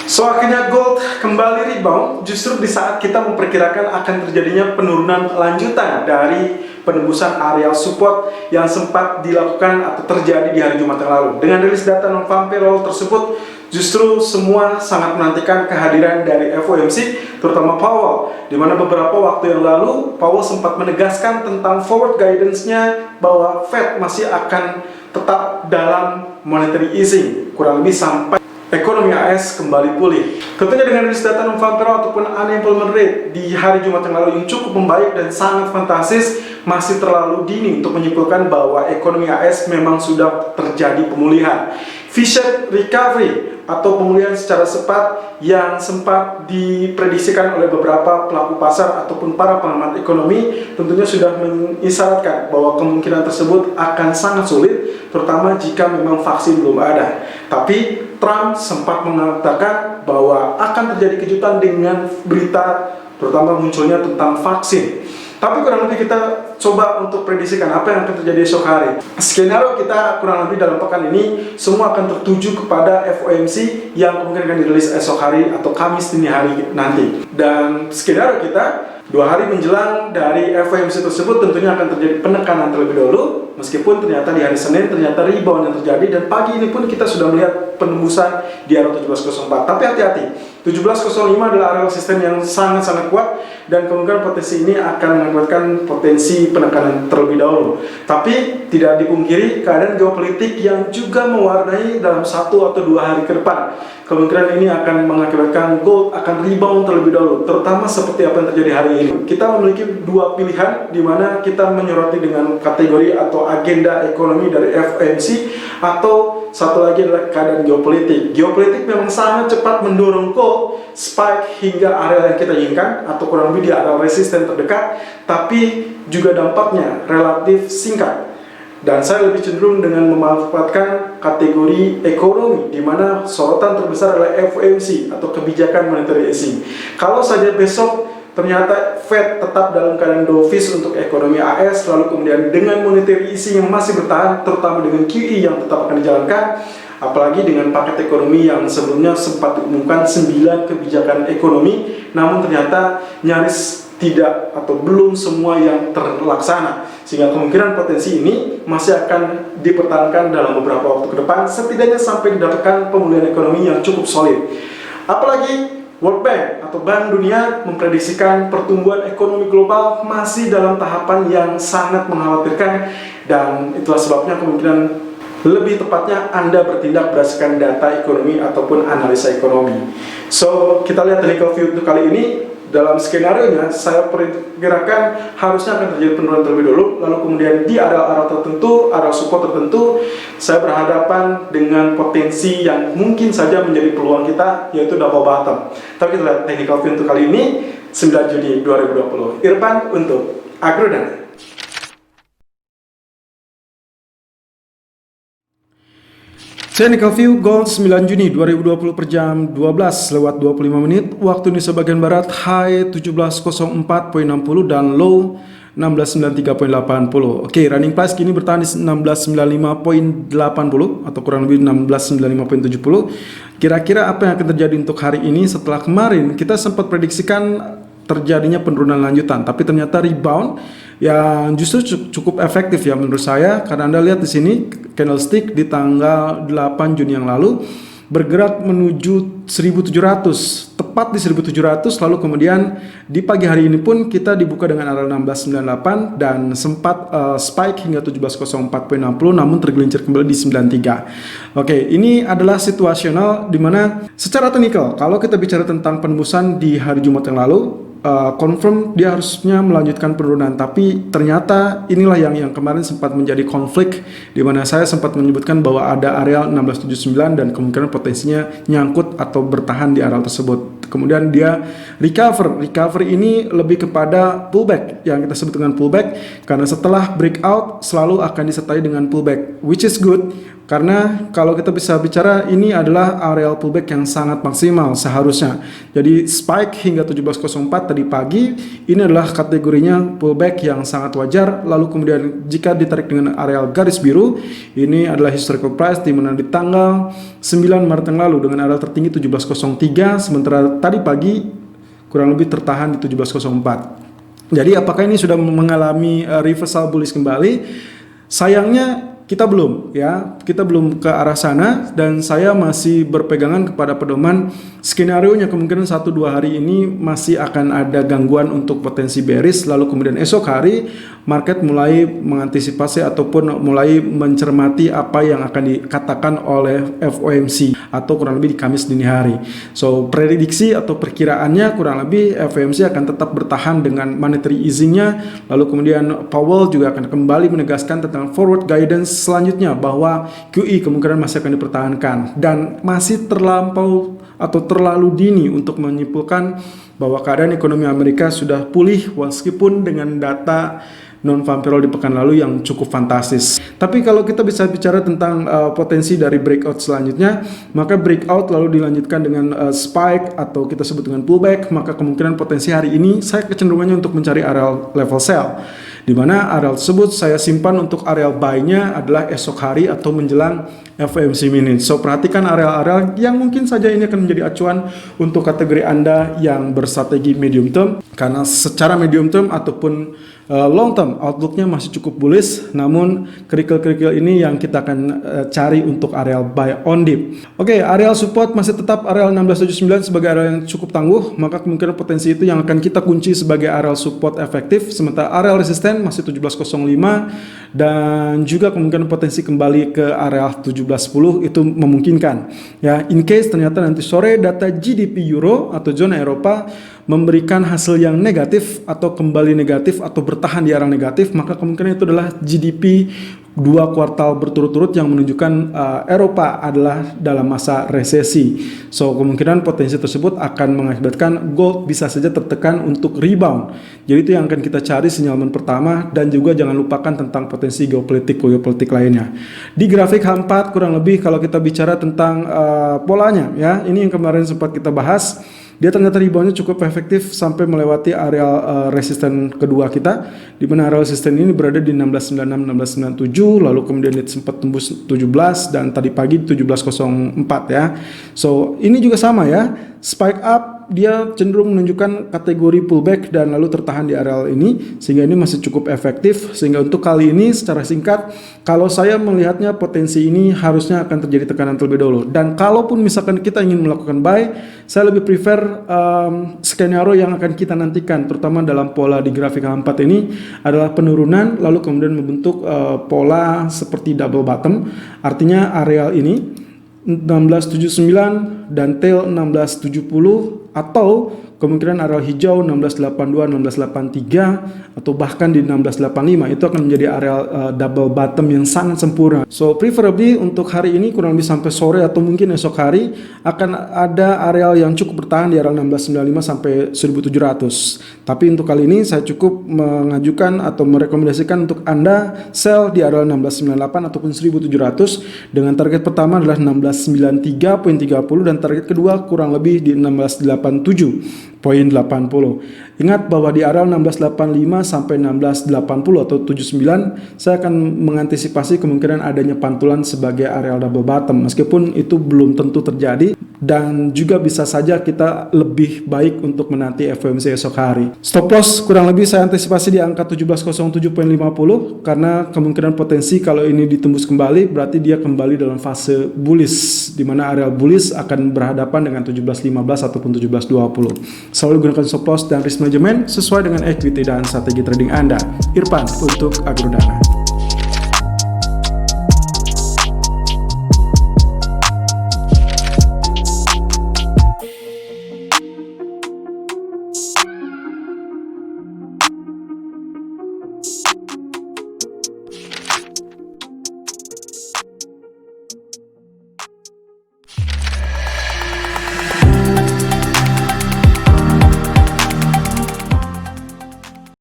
So akhirnya gold kembali rebound justru di saat kita memperkirakan akan terjadinya penurunan lanjutan dari penembusan area support yang sempat dilakukan atau terjadi di hari Jumat yang lalu. Dengan rilis data non-farm payroll tersebut, justru semua sangat menantikan kehadiran dari FOMC, terutama Powell, di mana beberapa waktu yang lalu Powell sempat menegaskan tentang forward guidance-nya bahwa Fed masih akan tetap dalam monetary easing, kurang lebih sampai ekonomi AS kembali pulih. Tentunya dengan rilis data non-farm payroll ataupun unemployment rate di hari Jumat yang lalu yang cukup membaik dan sangat fantastis, masih terlalu dini untuk menyimpulkan bahwa ekonomi AS memang sudah terjadi pemulihan. V-shaped recovery atau pemulihan secara cepat yang sempat diprediksikan oleh beberapa pelaku pasar ataupun para pengamat ekonomi tentunya sudah mengisyaratkan bahwa kemungkinan tersebut akan sangat sulit, terutama jika memang vaksin belum ada. Tapi Trump sempat mengatakan bahwa akan terjadi kejutan dengan berita terutama munculnya tentang vaksin. Tapi kurang lebih kita coba untuk prediksikan apa yang akan terjadi esok hari. Skenario kita kurang lebih dalam pekan ini semua akan tertuju kepada FOMC yang kemungkinan akan dirilis esok hari atau Kamis dini hari nanti. Dan skenario kita 2 hari menjelang dari FOMC tersebut tentunya akan terjadi penekanan terlebih dahulu, meskipun ternyata di hari Senin ternyata rebound yang terjadi, dan pagi ini pun kita sudah melihat penembusan di area 1704. Tapi hati-hati, 1705 adalah area resisten yang sangat-sangat kuat dan kemungkinan potensi ini akan mengakibatkan potensi penekanan terlebih dahulu. Tapi tidak dipungkiri keadaan geopolitik yang juga mewarnai dalam 1 atau 2 hari ke depan. Kemungkinan ini akan mengakibatkan gold akan rebound terlebih dahulu, terutama seperti apa yang terjadi hari ini. Kita memiliki 2 pilihan di mana kita menyoroti dengan kategori atau agenda ekonomi dari FOMC, atau satu lagi adalah keadaan geopolitik. Geopolitik memang sangat cepat mendorong gold spike hingga area yang kita inginkan atau kurang lebih di area resisten terdekat, tapi juga dampaknya relatif singkat. Dan saya lebih cenderung dengan memanfaatkan kategori ekonomi, di mana sorotan terbesar adalah FOMC atau kebijakan monetary easing. Kalau saja besok ternyata Fed tetap dalam keadaan dovish untuk ekonomi AS, lalu kemudian dengan monetary easing yang masih bertahan, terutama dengan QE yang tetap akan dijalankan, apalagi dengan paket ekonomi yang sebelumnya sempat diumumkan 9 kebijakan ekonomi, namun ternyata nyaris tidak atau belum semua yang terlaksana, sehingga kemungkinan potensi ini masih akan dipertahankan dalam beberapa waktu ke depan, setidaknya sampai didapatkan pemulihan ekonomi yang cukup solid. Apalagi World Bank atau Bank Dunia memprediksikan pertumbuhan ekonomi global masih dalam tahapan yang sangat mengkhawatirkan, dan itulah sebabnya kemungkinan lebih tepatnya Anda bertindak berdasarkan data ekonomi ataupun analisa ekonomi. So, kita lihat technical view untuk kali ini. Dalam skenario-nya, saya perkirakan harusnya akan terjadi penurunan terlebih dahulu, lalu kemudian di area-area tertentu, area support tertentu, saya berhadapan dengan potensi yang mungkin saja menjadi peluang kita, yaitu double bottom. Tapi kita lihat technical view untuk kali ini, 9 Juni 2020. Irfan untuk Agrodana. Technical view gold 9 Juni 2020 per jam 12:25 waktu Indonesia bagian Barat, high 1704.60 dan low 1693.80. Oke, running price kini bertahan di 1695.80 atau kurang lebih 1695.70. Kira-kira apa yang akan terjadi untuk hari ini setelah kemarin kita sempat prediksikan terjadinya penurunan lanjutan, tapi ternyata rebound yang justru cukup efektif ya menurut saya, karena Anda lihat di sini candlestick di tanggal 8 Juni yang lalu bergerak menuju 1700, tepat di 1700, lalu kemudian di pagi hari ini pun kita dibuka dengan area 1698 dan sempat spike hingga 1704.60, namun tergelincir kembali di 93. Oke, ini adalah situasional di mana secara teknikal kalau kita bicara tentang penembusan di hari Jumat yang lalu, confirm dia harusnya melanjutkan penurunan, tapi ternyata inilah yang kemarin sempat menjadi konflik, di mana saya sempat menyebutkan bahwa ada area 1679 dan kemungkinan potensinya nyangkut atau bertahan di area tersebut. Kemudian dia recover ini lebih kepada pullback yang kita sebut dengan pullback, karena setelah breakout selalu akan disertai dengan pullback, which is good. Karena kalau kita bisa bicara, ini adalah areal pullback yang sangat maksimal seharusnya. Jadi spike hingga 1704 tadi pagi, ini adalah kategorinya pullback yang sangat wajar. Lalu kemudian jika ditarik dengan areal garis biru, ini adalah historical price di mana di tanggal 9 Maret yang lalu dengan areal tertinggi 1703, sementara tadi pagi kurang lebih tertahan di 1704. Jadi apakah ini sudah mengalami reversal bullish kembali? Sayangnya kita belum ke arah sana, dan saya masih berpegangan kepada pedoman skenario-nya kemungkinan 1-2 hari ini masih akan ada gangguan untuk potensi bearish, lalu kemudian esok hari market mulai mengantisipasi ataupun mulai mencermati apa yang akan dikatakan oleh FOMC atau kurang lebih di Kamis dini hari. So prediksi atau perkiraannya kurang lebih FOMC akan tetap bertahan dengan monetary easing-nya, lalu kemudian Powell juga akan kembali menegaskan tentang forward guidance selanjutnya bahwa QE kemungkinan masih akan dipertahankan, dan masih terlampau atau terlalu dini untuk menyimpulkan bahwa keadaan ekonomi Amerika sudah pulih meskipun dengan data non-farm payroll di pekan lalu yang cukup fantastis. Tapi kalau kita bisa bicara tentang potensi dari breakout selanjutnya, maka breakout lalu dilanjutkan dengan spike atau kita sebut dengan pullback, maka kemungkinan potensi hari ini saya kecenderungannya untuk mencari area level sell, di mana area tersebut saya simpan untuk area buy-nya adalah esok hari atau menjelang FOMC minutes. So perhatikan area-area yang mungkin saja ini akan menjadi acuan untuk kategori Anda yang bersrategi medium term, karena secara medium term ataupun long term outlooknya masih cukup bullish, namun kerikil-kerikil ini yang kita akan cari untuk area buy on dip. Oke, area support masih tetap area 1679 sebagai area yang cukup tangguh, maka kemungkinan potensi itu yang akan kita kunci sebagai area support efektif, sementara area resisten masih 1705, dan juga kemungkinan potensi kembali ke area 1710 itu memungkinkan. Ya, in case ternyata nanti sore data GDP Euro atau zona Eropa memberikan hasil yang negatif atau kembali negatif atau bertahan di arah negatif, maka kemungkinan itu adalah GDP 2 kuartal berturut-turut yang menunjukkan Eropa adalah dalam masa resesi. So kemungkinan potensi tersebut akan mengakibatkan gold bisa saja tertekan untuk rebound. Jadi itu yang akan kita cari sinyalmen pertama, dan juga jangan lupakan tentang potensi geopolitik lainnya. Di grafik H4 kurang lebih kalau kita bicara tentang polanya, ya ini yang kemarin sempat kita bahas. Dia ternyata reboundnya cukup efektif sampai melewati area resisten kedua kita, di mana area resisten ini berada di 1696, 1697, lalu kemudian dia sempat tembus 17 dan tadi pagi 1704 ya. So ini juga sama ya, spike up dia cenderung menunjukkan kategori pullback dan lalu tertahan di area ini, sehingga ini masih cukup efektif. Sehingga untuk kali ini secara singkat, kalau saya melihatnya potensi ini harusnya akan terjadi tekanan terlebih dahulu, dan kalaupun misalkan kita ingin melakukan buy, saya lebih prefer skenario yang akan kita nantikan terutama dalam pola di grafik H4 ini adalah penurunan lalu kemudian membentuk pola seperti double bottom, artinya area ini 1679 dan tail 1670, atau kemungkinan area hijau 1682, 1683, atau bahkan di 1685 itu akan menjadi area double bottom yang sangat sempurna. So preferably untuk hari ini kurang lebih sampai sore atau mungkin esok hari akan ada area yang cukup bertahan di area 1695 sampai 1700. Tapi untuk kali ini saya cukup mengajukan atau merekomendasikan untuk Anda sell di area 1698 ataupun 1700 dengan target pertama adalah 1693.30 dan target kedua kurang lebih di 1687.80. Ingat bahwa di area 1685 sampai 1680 atau 79 saya akan mengantisipasi kemungkinan adanya pantulan sebagai area double bottom, meskipun itu belum tentu terjadi, dan juga bisa saja kita lebih baik untuk menanti FOMC esok hari. Stop loss kurang lebih saya antisipasi di angka 1707.50 karena kemungkinan potensi kalau ini ditembus kembali berarti dia kembali dalam fase bullish, di mana area bullish akan berhadapan dengan 1715 ataupun 1720. Selalu gunakan stop loss dan risk management sesuai dengan equity dan strategi trading Anda. Irfan untuk Agrodana.